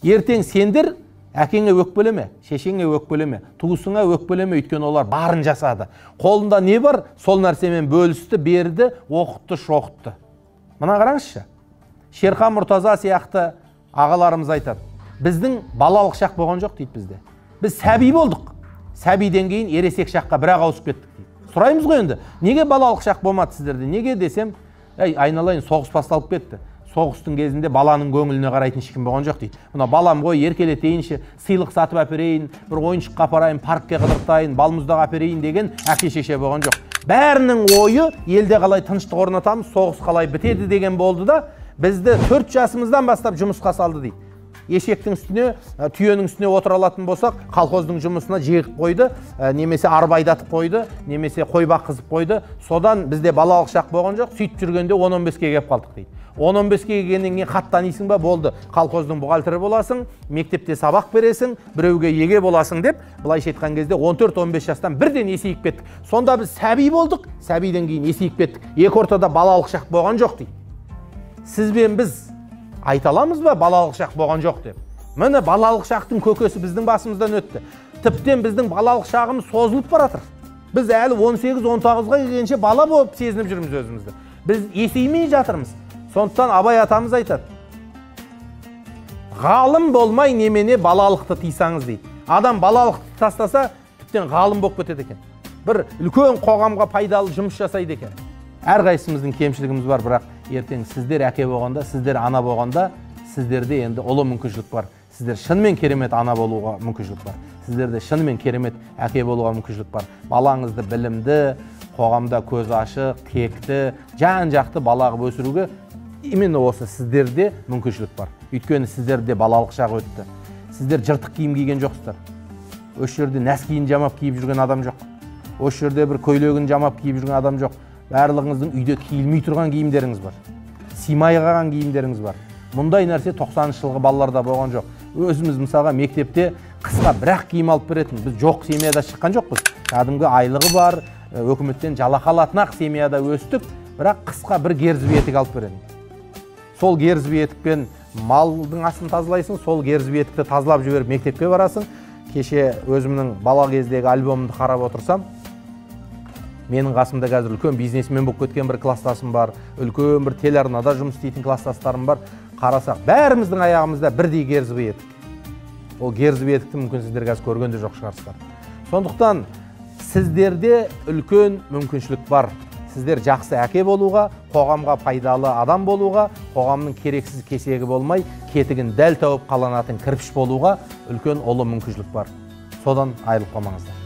Ертең сендер әкеңе өкпелеме, шешеңе өкпелеме, туысыңа өкпелеме, өйткені олар барын жасады. Қолында не бар, сол нәрсемен бөлісті, берді, оқытты, шоқытты. Мына қараңызшы. Шерхан Мұртаза сияқты ағаларымыз айтады. Біздің балалық шақ болған жоқ дейді бізде. Біз сәби болдық. Сәбиден кейін ересек шаққа бір-ақ ауысып кеттік дейді. Сұраймыз ғой енді, неге балалық шақ болмады сіздерде? Неге десем, айналайын, соғыс басталып кетті. Соғыстың кезінде баланың көңіліне қарайтын ешкім болған жоқ дейді. Мына балам ғой, еркелетейінші, сыйлық сатып әперейін, бір ойыншыққа апарайын, паркке қыдыртайын, балмұздақ әперейін деген әке-шеше болған жоқ. Бәрінің ойы елде қалай тыныштық орнатамыз, соғыс қалай бітеді деген болды да, бізді 4 жасымыздан бастап жұмысқа салды дейді. Ешектің үстіне, түйенің үстіне отыра алатын болсақ, колхоздың жұмысына жегіп қойды, немесе арба айдатып қойды, немесе қой баққызып қойды. Содан бізде балалық шақ болған жоқ, сөйтіп жүргенде 10-15-ке келіп қалдық дейді. 10-15-ке келгеннен кейін хат танисың ба, болды, колхоздың бухгалтері боласың, мектепте сабақ бересің, біреуге еге боласың деп, былайша айтқан кезде 14-15 жастан бірден есейіп кеттік. Сонда біз сәби болдық, сәбиден кейін есейіп кеттік. Екі ортада балалық шақ болған жоқ дейді. Сізбен біз айта аламыз ба балалық шақ болған жоқ деп? Міне балалық шақтың көкесі біздің басымыздан өтті. Тіптен біздің балалық шағымыз созылып баратыр. Біз әлі 18-19-ға келгенше бала болып сезініп жүрміз өзімізді. Біз есеймей жатырмыз. Сондықтан Абай атамыз айтады. Ғалым болмай немене балалықты тыйсаңыз дейді. Адам балалықты тастаса, тіптен ғалым болып кетеді екен. Бір үлкен қоғамға пайдалы жұмыс жасайды екен. Әрқайсымыздың кемшілігіміз бар, бірақ ертең сіздер әке болғанда, сіздер ана болғанда, сіздерде енді ұлы мүмкіншілік бар. Сіздер шынымен керемет ана болуға мүмкіншілік бар. Сіздерде шынымен керемет әке болуға мүмкіншілік бар. Балаңызды білімді, қоғамда көз ашық, текті, жан-жақты бала қылып өсіруге именно осы сіздерде мүмкіншілік бар. Өйткені сіздерде балалық шағы өтті. Сіздер жыртық киім киген жоқсыздар. Осы жерде нәскиін жамап киіп жүрген адам жоқ. Осы жерде бір көйлегін жамап киіп жүрген адам жоқ. Барлығыңыздың үйде киілмей тұрған киімдеріңіз бар. Симай қалған киімдеріңіз бар. Мұндай нәрсе 90-шы жылғы балаларда болған жоқ. Өзіміз мысалға мектепте қысқа бірақ киім алып беретін. Біз жоқ семьяда шыққан жоқпыз. Кәдімгі айлығы бар, өкіметтен жалақы алатын ақ семьяда өстік, бірақ қысқа бір герзбе етік алып беретін. Сол герзбе етікпен малдың астын тазалайсың, сол герзбе етікті тазалап жіберіп мектепке барасың. Кеше өзімнің бала кездегі альбомымды қарап отырсам, менің қасымда қазір үлкен бизнесмен болып кеткен бір кластасым бар, үлкен бір телеарнада жұмыс істейтін кластастарым бар. Қарасақ, бәріміздің аяғымызда бірдей герзбе етік. Ол герзбе етікті мүмкін сіздер қазір көрген де жоқ шығарсыздар. Сондықтан сіздерде үлкен мүмкіншілік бар. Сіздер жақсы әке болуға, қоғамға пайдалы адам болуға, қоғамның керексіз кесегі болмай, кетігін дәл тауып қаланатын кірпіш болуға үлкен ұлы мүмкіншілік бар. Содан айырылып қалмаңыздар.